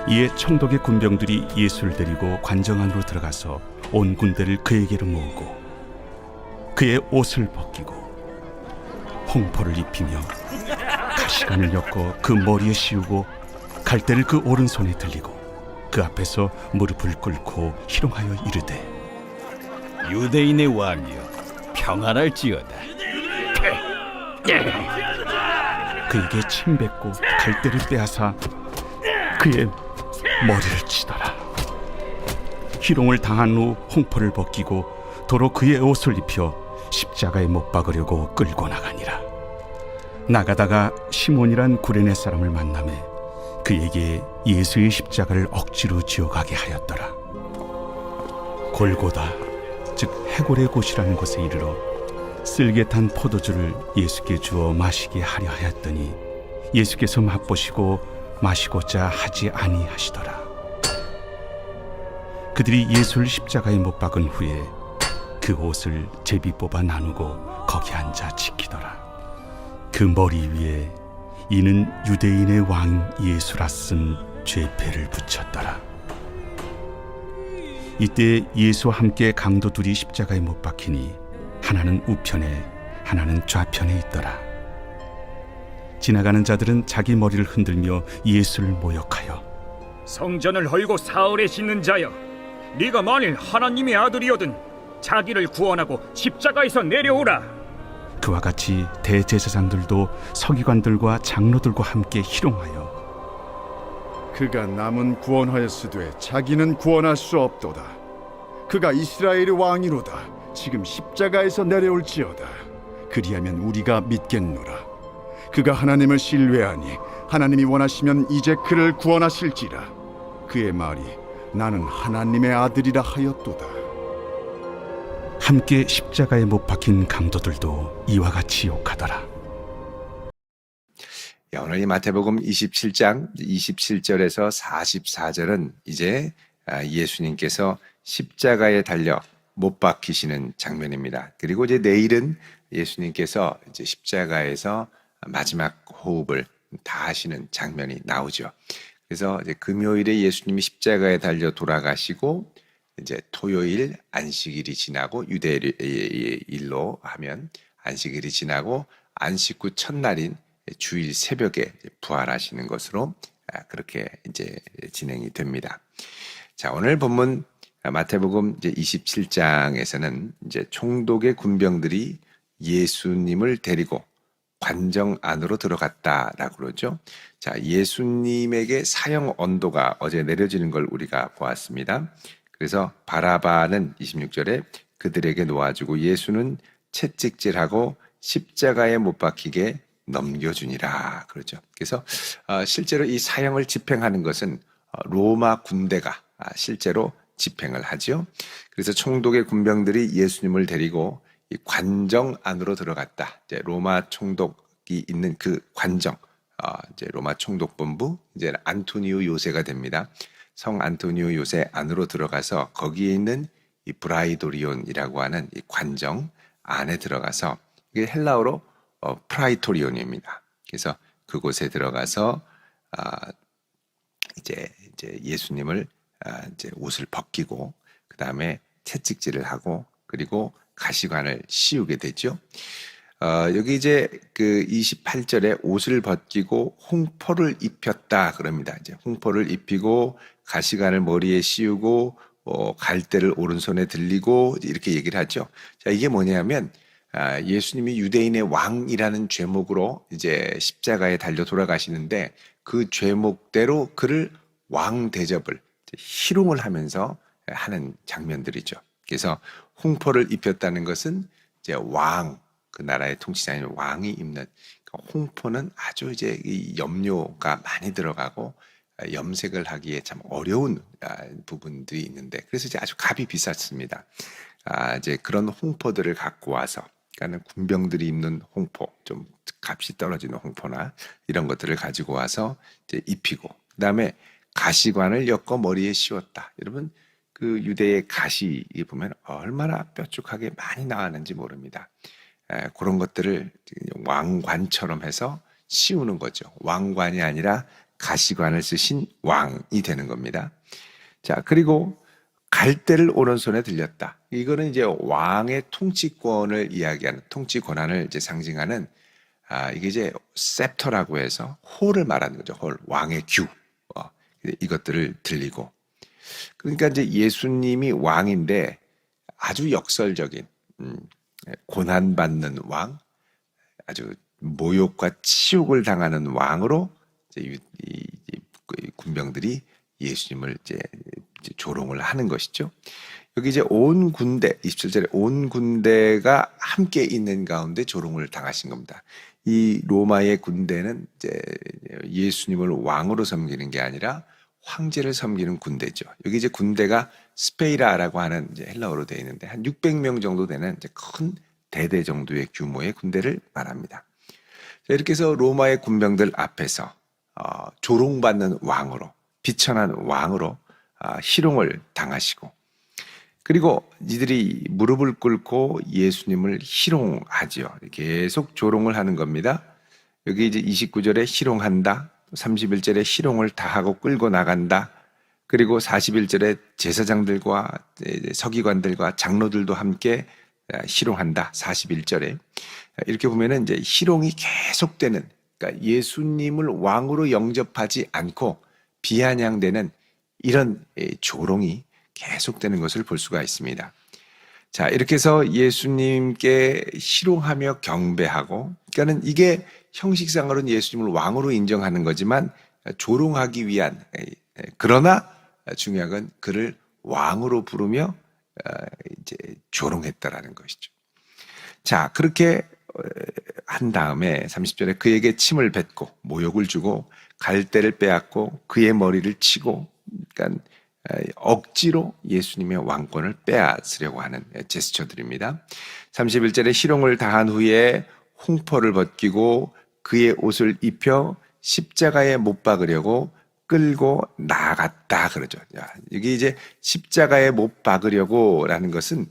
이에 총독의 군병들이 예수를 데리고 관정 안으로 들어가서 온 군대를 그에게로 모으고 그의 옷을 벗기고 홍포를 입히며 가시관을 엮어 그 머리에 씌우고 갈대를 그 오른손에 들리고 그 앞에서 무릎을 꿇고 희롱하여 이르되 유대인의 왕이여, 평안할지어다. 그에게 침뱉고 갈대를 빼앗아 그의 머리를 치더라. 희롱을 당한 후 홍포를 벗기고 도로 그의 옷을 입혀 십자가에 못 박으려고 끌고 나가니라. 나가다가 시몬이란 구레네 사람을 만나매 그에게 예수의 십자가를 억지로 지어가게 하였더라. 골고다 즉 해골의 곳이라는 곳에 이르러 쓸개 탄 포도주를 예수께 주어 마시게 하려 하였더니 예수께서 맛보시고 마시고자 하지 아니하시더라. 그들이 예수를 십자가에 못 박은 후에 그 옷을 제비 뽑아 나누고 거기 앉아 지키더라. 그 머리 위에 이는 유대인의 왕 예수라 쓴 죄패를 붙였더라. 이때 예수와 함께 강도 둘이 십자가에 못 박히니 하나는 우편에 하나는 좌편에 있더라. 지나가는 자들은 자기 머리를 흔들며 예수를 모욕하여 성전을 헐고 사흘에 짓는 자여, 네가 만일 하나님의 아들이거든 자기를 구원하고 십자가에서 내려오라. 그와 같이 대제사장들도 서기관들과 장로들과 함께 희롱하여 그가 남은 구원하였으되 자기는 구원할 수 없도다. 그가 이스라엘의 왕이로다. 지금 십자가에서 내려올지어다. 그리하면 우리가 믿겠노라. 그가 하나님을 신뢰하니 하나님이 원하시면 이제 그를 구원하실지라. 그의 말이 나는 하나님의 아들이라 하였도다. 함께 십자가에 못 박힌 강도들도 이와 같이 욕하더라. 오늘 이 마태복음 27장 27절에서 44절은 이제 예수님께서 십자가에 달려 못 박히시는 장면입니다. 그리고 이제 내일은 예수님께서 이제 십자가에서 마지막 호흡을 다하시는 장면이 나오죠. 그래서 이제 금요일에 예수님이 십자가에 달려 돌아가시고 이제 토요일 안식일이 지나고 유대일로 하면 안식일이 지나고 안식 후 첫날인 주일 새벽에 부활하시는 것으로 그렇게 이제 진행이 됩니다. 자, 오늘 본문 마태복음 이제 27장에서는 이제 총독의 군병들이 예수님을 데리고 관정 안으로 들어갔다라고 그러죠. 자, 예수님에게 사형 언도가 어제 내려지는 걸 우리가 보았습니다. 그래서 바라바는 26절에 그들에게 놓아주고 예수는 채찍질하고 십자가에 못 박히게 넘겨주니라 그러죠. 그래서 실제로 이 사형을 집행하는 것은 로마 군대가 실제로 집행을 하죠. 그래서 총독의 군병들이 예수님을 데리고 이 관정 안으로 들어갔다. 이제 로마 총독이 있는 그 관정, 이제 로마 총독본부, 이제 안토니오 요새가 됩니다. 성 안토니오 요새 안으로 들어가서 거기에 있는 이 브라이도리온이라고 하는 이 관정 안에 들어가서 이게 헬라어로 프라이토리온입니다. 그래서 그곳에 들어가서 이제 예수님을 이제 옷을 벗기고 그 다음에 채찍질을 하고 그리고 가시관을 씌우게 되죠. 여기 이제 그 28절에 옷을 벗기고 홍포를 입혔다 그럽니다. 이제 홍포를 입히고 가시관을 머리에 씌우고 갈대를 오른손에 들리고 이렇게 얘기를 하죠. 자, 이게 뭐냐면 예수님이 유대인의 왕이라는 죄목으로 이제 십자가에 달려 돌아가시는데 그 죄목대로 그를 왕 대접을 희롱을 하면서 하는 장면들이죠. 그래서 홍포를 입혔다는 것은 이제 왕, 그 나라의 통치자인 왕이 입는 홍포는 아주 이제 이 염료가 많이 들어가고 염색을 하기에 참 어려운 부분들이 있는데 그래서 이제 아주 값이 비쌌습니다. 이제 그런 홍포들을 갖고 와서 그러니까 군병들이 입는 홍포, 좀 값이 떨어지는 홍포나 이런 것들을 가지고 와서 이제 입히고 그다음에 가시관을 엮어 머리에 씌웠다. 여러분 그 유대의 가시 보면 얼마나 뾰족하게 많이 나왔는지 모릅니다. 그런 것들을 왕관처럼 해서 씌우는 거죠. 왕관이 아니라 가시관을 쓰신 왕이 되는 겁니다. 자, 그리고 갈대를 오른손에 들렸다. 이거는 이제 왕의 통치권을 이야기하는, 통치 권한을 이제 상징하는, 이게 이제 셉터라고 해서 홀을 말하는 거죠. 홀, 왕의 규. 이것들을 들리고. 그러니까 이제 예수님이 왕인데 아주 역설적인, 고난받는 왕, 아주 모욕과 치욕을 당하는 왕으로 이제 이 군병들이 예수님을 이제 조롱을 하는 것이죠. 여기 이제 온 군대, 27절에 온 군대가 함께 있는 가운데 조롱을 당하신 겁니다. 이 로마의 군대는 이제 예수님을 왕으로 섬기는 게 아니라 황제를 섬기는 군대죠. 여기 이제 군대가 스페이라라고 하는 이제 헬라어로 되어 있는데 한 600명 정도 되는 이제 큰 대대 정도의 규모의 군대를 말합니다. 자, 이렇게 해서 로마의 군병들 앞에서 조롱받는 왕으로, 비천한 왕으로 희롱을 당하시고, 그리고 이들이 무릎을 꿇고 예수님을 희롱하지요. 계속 조롱을 하는 겁니다. 여기 이제 29절에 희롱한다, 31절에 희롱을 다하고 끌고 나간다, 그리고 41절에 제사장들과 서기관들과 장로들도 함께 희롱한다. 41절에 이렇게 보면은 이제 희롱이 계속되는, 그러니까 예수님을 왕으로 영접하지 않고 비아냥대는 이런 조롱이 계속되는 것을 볼 수가 있습니다. 자, 이렇게 해서 예수님께 희롱하며 경배하고, 그러니까는 이게 형식상으로는 예수님을 왕으로 인정하는 거지만 조롱하기 위한, 그러나 중요한 건 그를 왕으로 부르며 이제 조롱했다라는 것이죠. 자, 그렇게 한 다음에 30절에 그에게 침을 뱉고 모욕을 주고 갈대를 빼앗고 그의 머리를 치고, 그러니까 억지로 예수님의 왕권을 빼앗으려고 하는 제스처들입니다. 31절에 희롱을 다한 후에 홍포를 벗기고 그의 옷을 입혀 십자가에 못 박으려고 끌고 나갔다 그러죠. 여기 이제 십자가에 못 박으려고라는 것은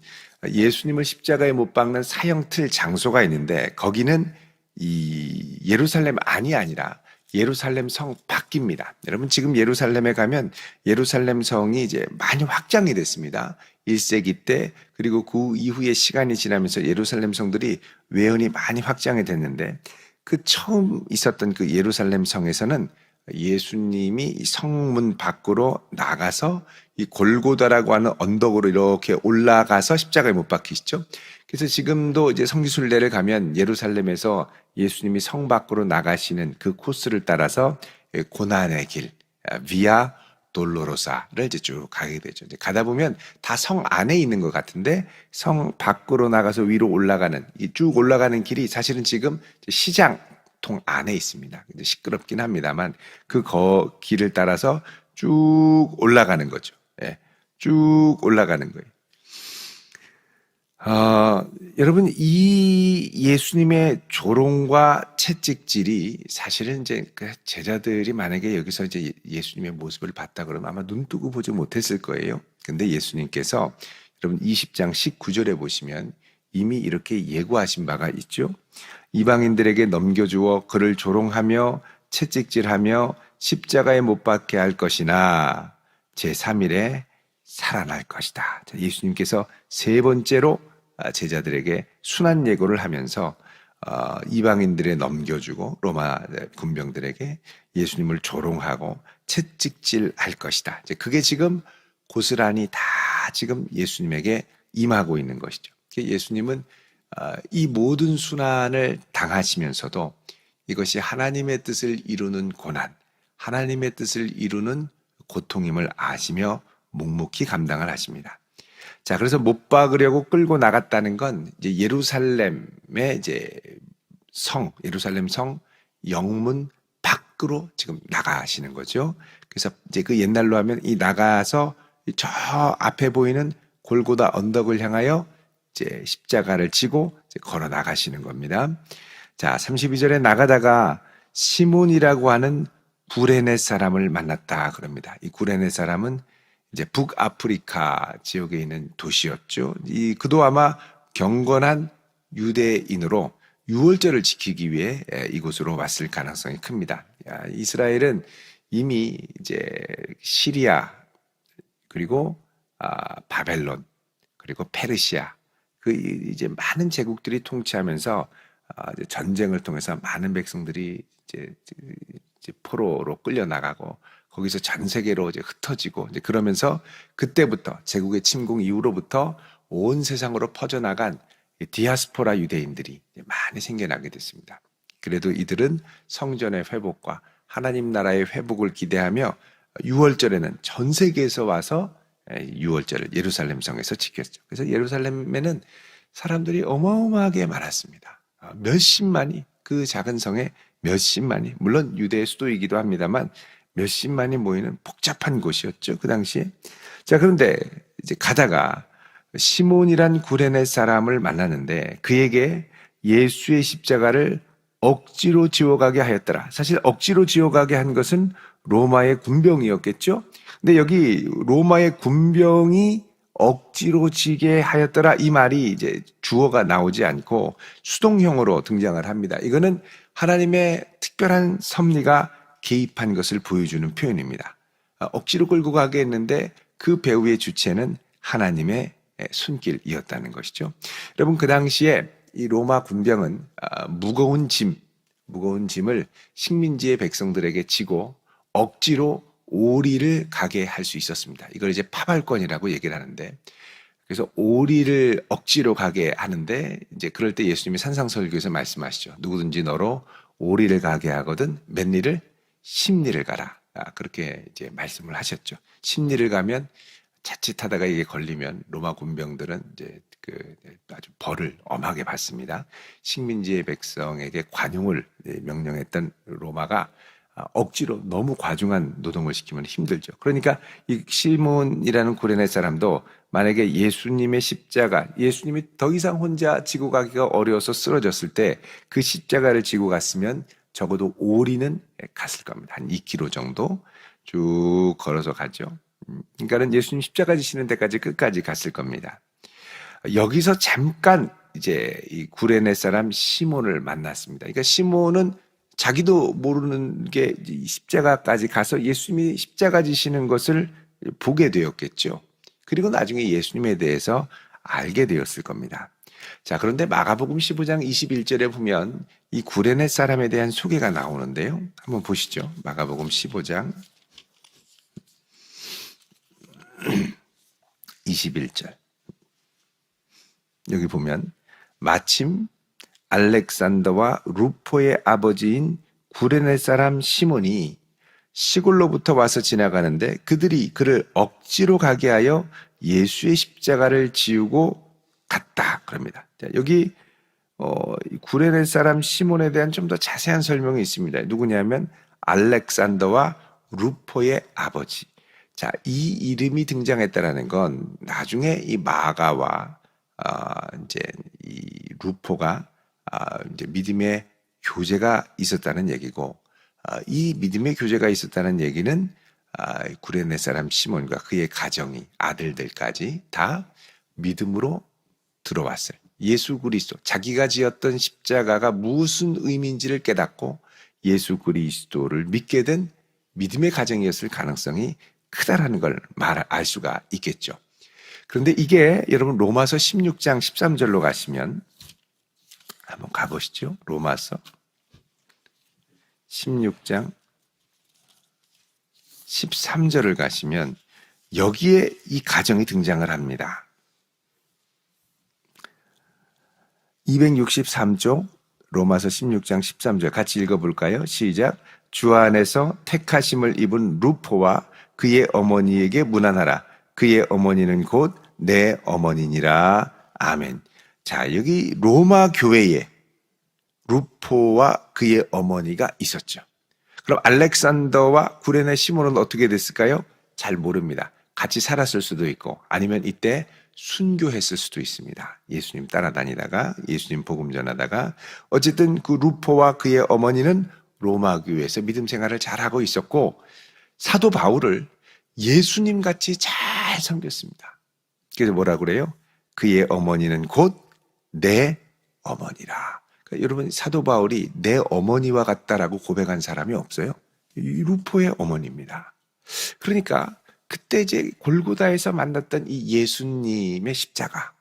예수님을 십자가에 못 박는 사형틀 장소가 있는데 거기는 이 예루살렘 안이 아니라 예루살렘 성 밖입니다. 여러분 지금 예루살렘에 가면 예루살렘 성이 이제 많이 확장이 됐습니다. 1세기 때, 그리고 그 이후에 시간이 지나면서 예루살렘 성들이 외연히 많이 확장이 됐는데 그 처음 있었던 그 예루살렘 성에서는 예수님이 성문 밖으로 나가서 이 골고다라고 하는 언덕으로 이렇게 올라가서 십자가에 못 박히시죠. 그래서 지금도 이제 성지순례를 가면 예루살렘에서 예수님이 성 밖으로 나가시는 그 코스를 따라서 고난의 길, 비아 돌로로사를 이제 쭉 가게 되죠. 이제 가다 보면 다 성 안에 있는 것 같은데 성 밖으로 나가서 위로 올라가는, 이 쭉 올라가는 길이 사실은 지금 시장 통 안에 있습니다. 이제 시끄럽긴 합니다만 그 길을 따라서 쭉 올라가는 거죠. 예, 쭉 올라가는 거예요. 여러분 이 예수님의 조롱과 채찍질이 사실은 이제 그 제자들이 만약에 여기서 이제 예수님의 모습을 봤다 그러면 아마 눈 뜨고 보지 못했을 거예요. 근데 예수님께서 여러분 20장 19절에 보시면 이미 이렇게 예고하신 바가 있죠. 이방인들에게 넘겨주어 그를 조롱하며 채찍질하며 십자가에 못 박게 할 것이나 제3일에 살아날 것이다. 예수님께서 세 번째로 제자들에게 순환 예고를 하면서 이방인들에 넘겨주고 로마 군병들에게 예수님을 조롱하고 채찍질할 것이다. 그게 지금 고스란히 다 지금 예수님에게 임하고 있는 것이죠. 예수님은 이 모든 순환을 당하시면서도 이것이 하나님의 뜻을 이루는 고난, 하나님의 뜻을 이루는 고통임을 아시며 묵묵히 감당을 하십니다. 자, 그래서 못 박으려고 끌고 나갔다는 건 이제 예루살렘의 이제 예루살렘 성 영문 밖으로 지금 나가시는 거죠. 그래서 이제 그 옛날로 하면 이 나가서 저 앞에 보이는 골고다 언덕을 향하여 이제 십자가를 지고 이제 걸어 나가시는 겁니다. 자, 32절에 나가다가 시몬이라고 하는 구레네 사람을 만났다 그럽니다. 이 구레네 사람은 이제 북아프리카 지역에 있는 도시였죠. 그도 아마 경건한 유대인으로 유월절을 지키기 위해 이곳으로 왔을 가능성이 큽니다. 이스라엘은 이미 이제 시리아 그리고 바벨론 그리고 페르시아 그 이제 많은 제국들이 통치하면서 이제 전쟁을 통해서 많은 백성들이 이제 포로로 끌려 나가고 거기서 전 세계로 이제 흩어지고 이제 그러면서 그때부터 제국의 침공 이후로부터 온 세상으로 퍼져나간 이 디아스포라 유대인들이 많이 생겨나게 됐습니다. 그래도 이들은 성전의 회복과 하나님 나라의 회복을 기대하며 6월절에는 전 세계에서 와서 6월절을 예루살렘 성에서 지켰죠. 그래서 예루살렘에는 사람들이 어마어마하게 많았습니다. 몇십만이 그 작은 성에 몇십만이 물론 유대의 수도이기도 합니다만 몇십만이 모이는 복잡한 곳이었죠. 그 당시에. 자, 그런데 이제 가다가 시몬이란 구레네 사람을 만나는데 그에게 예수의 십자가를 억지로 지워가게 하였더라. 사실 억지로 지워가게 한 것은 로마의 군병이었겠죠. 근데 여기 로마의 군병이 억지로 지게 하였더라 이 말이 이제 주어가 나오지 않고 수동형으로 등장을 합니다. 이거는 하나님의 특별한 섭리가 개입한 것을 보여주는 표현입니다. 억지로 끌고 가게 했는데 그 배후의 주체는 하나님의 손길이었다는 것이죠. 여러분 그 당시에 이 로마 군병은 무거운 짐을 식민지의 백성들에게 지고 억지로 오리를 가게 할 수 있었습니다. 이걸 이제 파발권이라고 얘기를 하는데 그래서 오리를 억지로 가게 하는데 이제 그럴 때 예수님이 산상설교에서 말씀하시죠. 누구든지 너로 오리를 가게 하거든 맨리를 십리를 가라. 그렇게 이제 말씀을 하셨죠. 십리를 가면 자칫하다가 이게 걸리면 로마 군병들은 이제 아주 벌을 엄하게 받습니다. 식민지의 백성에게 관용을 명령했던 로마가 억지로 너무 과중한 노동을 시키면 힘들죠. 그러니까 이 시몬이라는 구레네 사람도 만약에 예수님의 십자가, 예수님이 더 이상 혼자 지고 가기가 어려워서 쓰러졌을 때 그 십자가를 지고 갔으면 적어도 오리는 갔을 겁니다. 한 2km 정도 쭉 걸어서 가죠. 그러니까는 예수님 십자가 지시는 데까지 끝까지 갔을 겁니다. 여기서 잠깐 이제 이 구레네 사람 시몬을 만났습니다. 그러니까 시몬은 자기도 모르는 게 십자가까지 가서 예수님이 십자가 지시는 것을 보게 되었겠죠. 그리고 나중에 예수님에 대해서 알게 되었을 겁니다. 자, 그런데 마가복음 15장 21절에 보면 이 구레네 사람에 대한 소개가 나오는데요. 한번 보시죠. 마가복음 15장 21절. 여기 보면 마침 알렉산더와 루포의 아버지인 구레네 사람 시몬이 시골로부터 와서 지나가는데 그들이 그를 억지로 가게 하여 예수의 십자가를 지우고 갔다 그럽니다. 자, 여기 구레네 사람 시몬에 대한 좀 더 자세한 설명이 있습니다. 누구냐면 알렉산더와 루포의 아버지. 자, 이 이름이 등장했다라는 건 나중에 이 마가와 이제 이 루포가 이제 믿음의 교제가 있었다는 얘기고, 이 믿음의 교제가 있었다는 얘기는 구레네 사람 시몬과 그의 가정이 아들들까지 다 믿음으로 들어왔어요. 예수 그리스도, 자기가 지었던 십자가가 무슨 의미인지를 깨닫고 예수 그리스도를 믿게 된 믿음의 가정이었을 가능성이 크다라는 걸 알 수가 있겠죠. 그런데 이게 여러분 로마서 16장 13절로 가시면 한번 가보시죠. 로마서 16장 13절을 가시면 여기에 이 가정이 등장을 합니다. 263조 로마서 16장 13절 같이 읽어볼까요? 시작. 주 안에서 택하심을 입은 루포와 그의 어머니에게 문안하라. 그의 어머니는 곧 내 어머니니라. 아멘. 자, 여기 로마 교회에 루포와 그의 어머니가 있었죠. 그럼 알렉산더와 구레네 시몬은 어떻게 됐을까요? 잘 모릅니다. 같이 살았을 수도 있고 아니면 이때 순교했을 수도 있습니다. 예수님 따라다니다가 예수님 복음 전하다가 어쨌든 그 루포와 그의 어머니는 로마 교회에서 믿음 생활을 잘하고 있었고 사도 바울을 예수님 같이 잘 섬겼습니다. 그래서 뭐라 그래요? 그의 어머니는 곧 내 어머니라. 그러니까 여러분 사도 바울이 내 어머니와 같다라고 고백한 사람이 없어요. 이 루포의 어머니입니다. 그러니까 그때 이제 골고다에서 만났던 이 예수님의 십자가,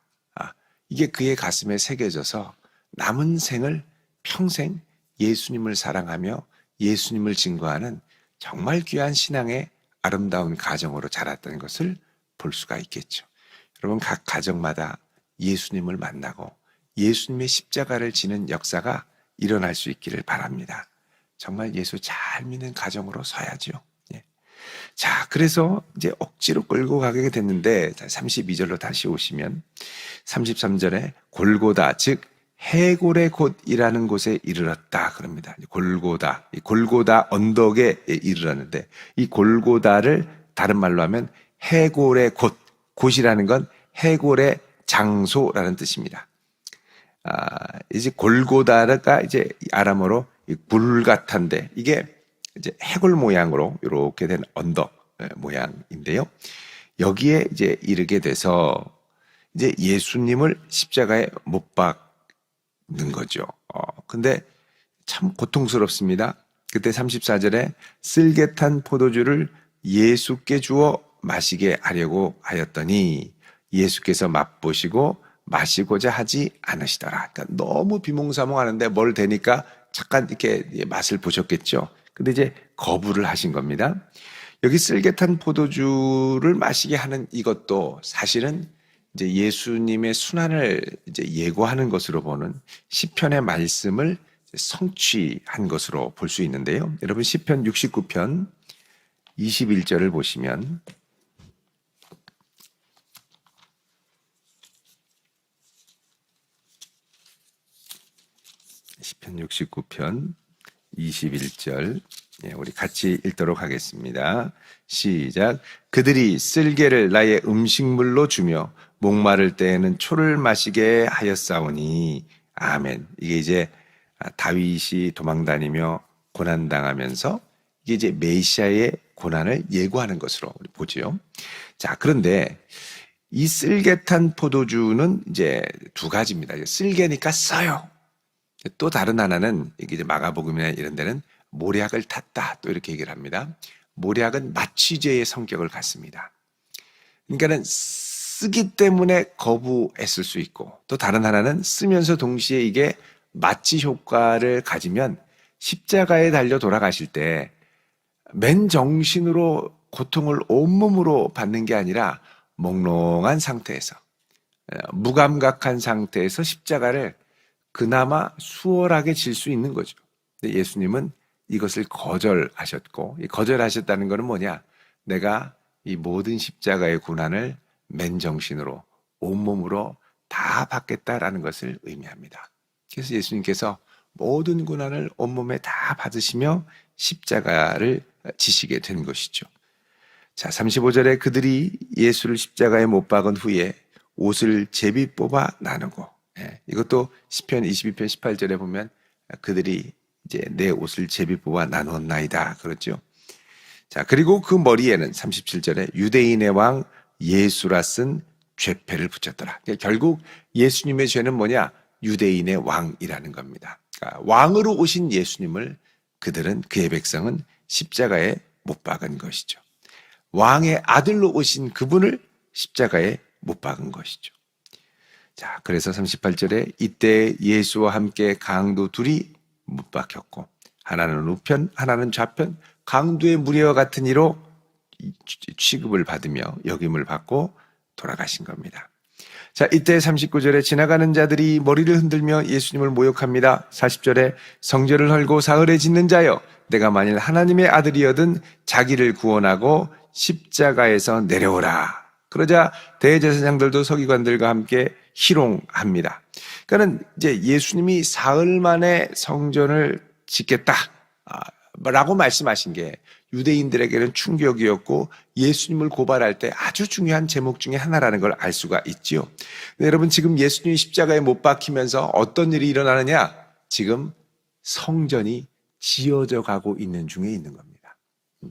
이게 그의 가슴에 새겨져서 남은 생을 평생 예수님을 사랑하며 예수님을 증거하는 정말 귀한 신앙의 아름다운 가정으로 자랐던 것을 볼 수가 있겠죠. 여러분, 각 가정마다 예수님을 만나고 예수님의 십자가를 지는 역사가 일어날 수 있기를 바랍니다. 정말 예수 잘 믿는 가정으로 서야죠. 예. 자, 그래서 이제 억지로 끌고 가게 됐는데 32절로 다시 오시면 33절에 골고다, 즉 해골의 곳이라는 곳에 이르렀다 그럽니다. 골고다, 이 골고다 언덕에 이르렀는데 이 골고다를 다른 말로 하면 해골의 곳, 곳이라는 건 해골의 장소라는 뜻입니다. 이제 골고다가 이제 아람어로 굴같은데 이게 이제 해골 모양으로 이렇게 된 언덕 모양인데요. 여기에 이제 이르게 돼서 이제 예수님을 십자가에 못 박는 거죠. 근데 참 고통스럽습니다. 그때 34절에 쓸개 탄 포도주를 예수께 주어 마시게 하려고 하였더니 예수께서 맛보시고 마시고자 하지 않으시더라. 그러니까 너무 비몽사몽하는데 뭘 대니까 잠깐 이렇게 맛을 보셨겠죠. 근데 이제 거부를 하신 겁니다. 여기 쓸개 탄 포도주를 마시게 하는 이것도 사실은 이제 예수님의 순환을 이제 예고하는 것으로 보는 시편의 말씀을 성취한 것으로 볼 수 있는데요. 여러분, 시편 69편 21절을 보시면 시편 69편 21절, 우리 같이 읽도록 하겠습니다. 시작. 그들이 쓸개를 나의 음식물로 주며 목마를 때에는 초를 마시게 하였사오니. 아멘. 이게 이제 다윗이 도망다니며 고난당하면서 이게 이제 메시아의 고난을 예고하는 것으로 우리 보지요. 자, 그런데 이 쓸개 탄 포도주는 이제 두 가지입니다. 쓸개니까 써요. 또 다른 하나는 이게 이제 마가복음이나 이런 데는 모략을 탔다, 또 이렇게 얘기를 합니다. 모략은 마취제의 성격을 갖습니다. 그러니까는 쓰기 때문에 거부했을 수 있고, 또 다른 하나는 쓰면서 동시에 이게 마취 효과를 가지면 십자가에 달려 돌아가실 때 맨 정신으로 고통을 온몸으로 받는 게 아니라 몽롱한 상태에서, 무감각한 상태에서 십자가를 그나마 수월하게 질 수 있는 거죠. 근데 예수님은 이것을 거절하셨고, 이 거절하셨다는 것은 뭐냐? 내가 이 모든 십자가의 고난을 맨정신으로 온몸으로 다 받겠다라는 것을 의미합니다. 그래서 예수님께서 모든 고난을 온몸에 다 받으시며 십자가를 지시게 된 것이죠. 자, 35절에 그들이 예수를 십자가에 못 박은 후에 옷을 제비 뽑아 나누고, 이것도 시편 22편 18절에 보면 그들이 이제 내 옷을 제비 뽑아 나누었나이다 그렇죠. 자, 그리고 그 머리에는 37절에 유대인의 왕 예수라 쓴 죄패를 붙였더라. 그러니까 결국 예수님의 죄는 뭐냐? 유대인의 왕이라는 겁니다. 그러니까 왕으로 오신 예수님을 그들은, 그의 백성은 십자가에 못 박은 것이죠. 왕의 아들로 오신 그분을 십자가에 못 박은 것이죠. 자, 그래서 38절에 이때 예수와 함께 강도 둘이 못 박혔고, 하나는 우편 하나는 좌편, 강도의 무리와 같은 이로 취급을 받으며 역임을 받고 돌아가신 겁니다. 자, 이때 39절에 지나가는 자들이 머리를 흔들며 예수님을 모욕합니다. 40절에 성전을 헐고 사흘에 짓는 자여, 내가 만일 하나님의 아들이여든 자기를 구원하고 십자가에서 내려오라. 그러자 대제사장들도 서기관들과 함께 희롱합니다. 그러니까 이제 예수님이 사흘 만에 성전을 짓겠다 라고 말씀하신 게 유대인들에게는 충격이었고 예수님을 고발할 때 아주 중요한 제목 중에 하나라는 걸 알 수가 있지요. 근데 여러분, 지금 예수님이 십자가에 못 박히면서 어떤 일이 일어나느냐? 지금 성전이 지어져 가고 있는 중에 있는 겁니다.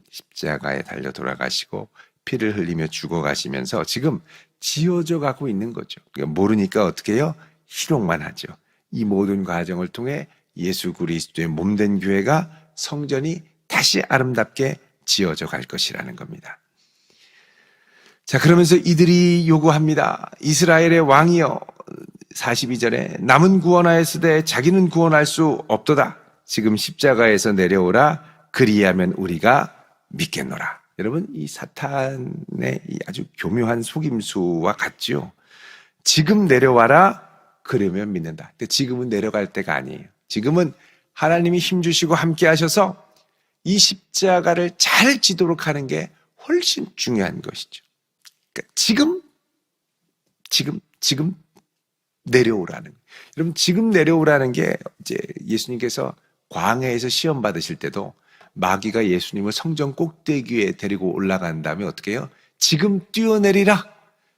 십자가에 달려 돌아가시고 피를 흘리며 죽어가시면서 지금 지어져 가고 있는 거죠. 그러니까 모르니까 어떻게 해요? 희롱만 하죠. 이 모든 과정을 통해 예수 그리스도의 몸된 교회가, 성전이 다시 아름답게 지어져 갈 것이라는 겁니다. 자, 그러면서 이들이 요구합니다. 이스라엘의 왕이여, 42절에 남은 구원하였으되 자기는 구원할 수 없도다. 지금 십자가에서 내려오라. 그리하면 우리가 믿겠노라. 여러분, 이 사탄의 이 아주 교묘한 속임수와 같지요. 지금 내려와라. 그러면 믿는다. 근데 지금은 내려갈 때가 아니에요. 지금은 하나님이 힘주시고 함께 하셔서 이 십자가를 잘 지도록 하는 게 훨씬 중요한 것이죠. 그러니까 지금 내려오라는 거예요. 여러분, 지금 내려오라는 게 이제 예수님께서 광야에서 시험 받으실 때도 마귀가 예수님을 성전 꼭대기에 데리고 올라간 다음에 어떻게 해요? 지금 뛰어내리라.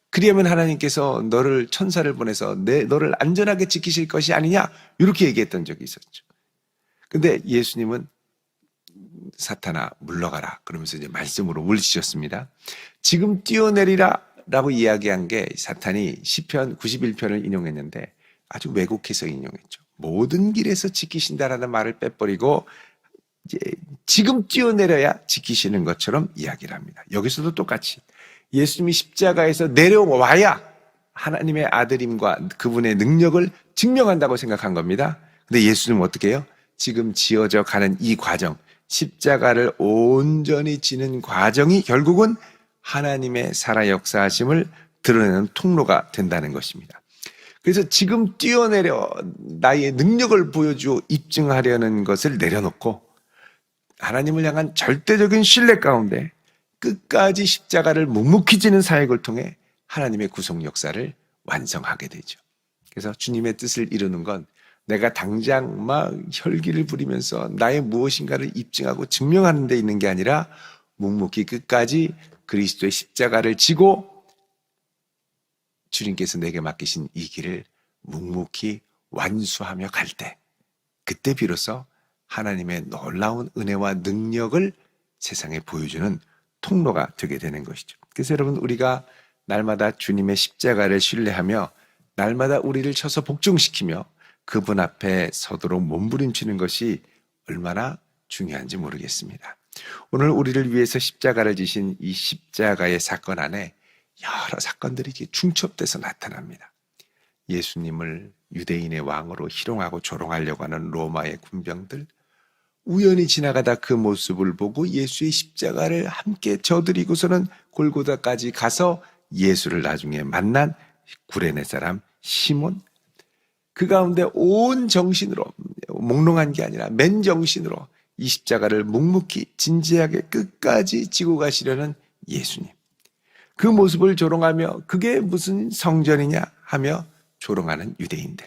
그리하면 하나님께서 너를 천사를 보내서 너를 안전하게 지키실 것이 아니냐, 이렇게 얘기했던 적이 있었죠. 근데 예수님은 사탄아 물러가라 그러면서 이제 말씀으로 물리치셨습니다. 지금 뛰어내리라 라고 이야기한 게 사탄이 시편 91편을 인용했는데 아주 왜곡해서 인용했죠. 모든 길에서 지키신다라는 말을 빼버리고 이제 지금 뛰어내려야 지키시는 것처럼 이야기를 합니다. 여기서도 똑같이 예수님이 십자가에서 내려와야 하나님의 아들임과 그분의 능력을 증명한다고 생각한 겁니다. 근데 예수님은 어떻게 해요? 지금 지어져 가는 이 과정, 십자가를 온전히 지는 과정이 결국은 하나님의 살아 역사하심을 드러내는 통로가 된다는 것입니다. 그래서 지금 뛰어내려 나의 능력을 보여주어 입증하려는 것을 내려놓고 하나님을 향한 절대적인 신뢰 가운데 끝까지 십자가를 묵묵히 지는 사역을 통해 하나님의 구속 역사를 완성하게 되죠. 그래서 주님의 뜻을 이루는 건 내가 당장 막 혈기를 부리면서 나의 무엇인가를 입증하고 증명하는 데 있는 게 아니라 묵묵히 끝까지 그리스도의 십자가를 지고 주님께서 내게 맡기신 이 길을 묵묵히 완수하며 갈 때, 그때 비로소 하나님의 놀라운 은혜와 능력을 세상에 보여주는 통로가 되게 되는 것이죠. 그래서 여러분, 우리가 날마다 주님의 십자가를 신뢰하며 날마다 우리를 쳐서 복종시키며 그분 앞에 서도록 몸부림치는 것이 얼마나 중요한지 모르겠습니다. 오늘 우리를 위해서 십자가를 지신 이 십자가의 사건 안에 여러 사건들이 중첩돼서 나타납니다. 예수님을 유대인의 왕으로 희롱하고 조롱하려고 하는 로마의 군병들, 우연히 지나가다 그 모습을 보고 예수의 십자가를 함께 져드리고서는 골고다까지 가서 예수를 나중에 만난 구레네 사람 시몬, 그 가운데 온 정신으로, 몽롱한 게 아니라 맨정신으로 이 십자가를 묵묵히 진지하게 끝까지 지고 가시려는 예수님, 그 모습을 조롱하며 그게 무슨 성전이냐 하며 조롱하는 유대인들.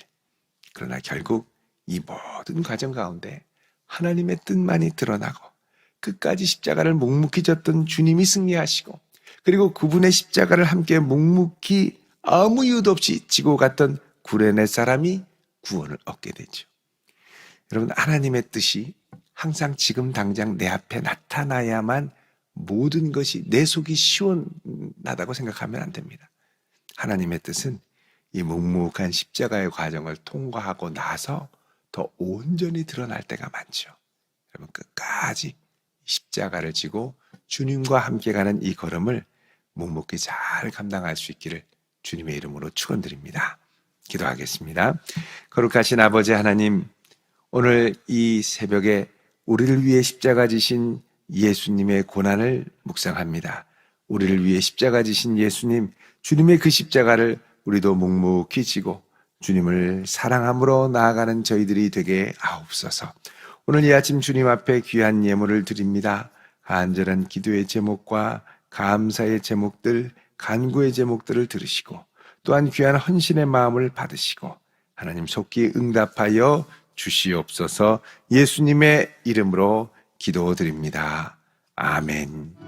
그러나 결국 이 모든 과정 가운데 하나님의 뜻만이 드러나고 끝까지 십자가를 묵묵히 졌던 주님이 승리하시고, 그리고 그분의 십자가를 함께 묵묵히 아무 이유도 없이 지고 갔던 구레네 사람이 구원을 얻게 되죠. 여러분, 하나님의 뜻이 항상 지금 당장 내 앞에 나타나야만 모든 것이 내 속이 시원하다고 생각하면 안 됩니다. 하나님의 뜻은 이 묵묵한 십자가의 과정을 통과하고 나서 더 온전히 드러날 때가 많죠. 여러분, 끝까지 십자가를 지고 주님과 함께 가는 이 걸음을 묵묵히 잘 감당할 수 있기를 주님의 이름으로 축원드립니다. 기도하겠습니다. 거룩하신 아버지 하나님, 오늘 이 새벽에 우리를 위해 십자가 지신 예수님의 고난을 묵상합니다. 우리를 위해 십자가 지신 예수님, 주님의 그 십자가를 우리도 묵묵히 지고 주님을 사랑함으로 나아가는 저희들이 되게 하옵소서. 오늘 이 아침 주님 앞에 귀한 예물을 드립니다. 간절한 기도의 제목과 감사의 제목들, 간구의 제목들을 들으시고 또한 귀한 헌신의 마음을 받으시고 하나님 속히 응답하여 주시옵소서. 예수님의 이름으로 기도드립니다. 아멘.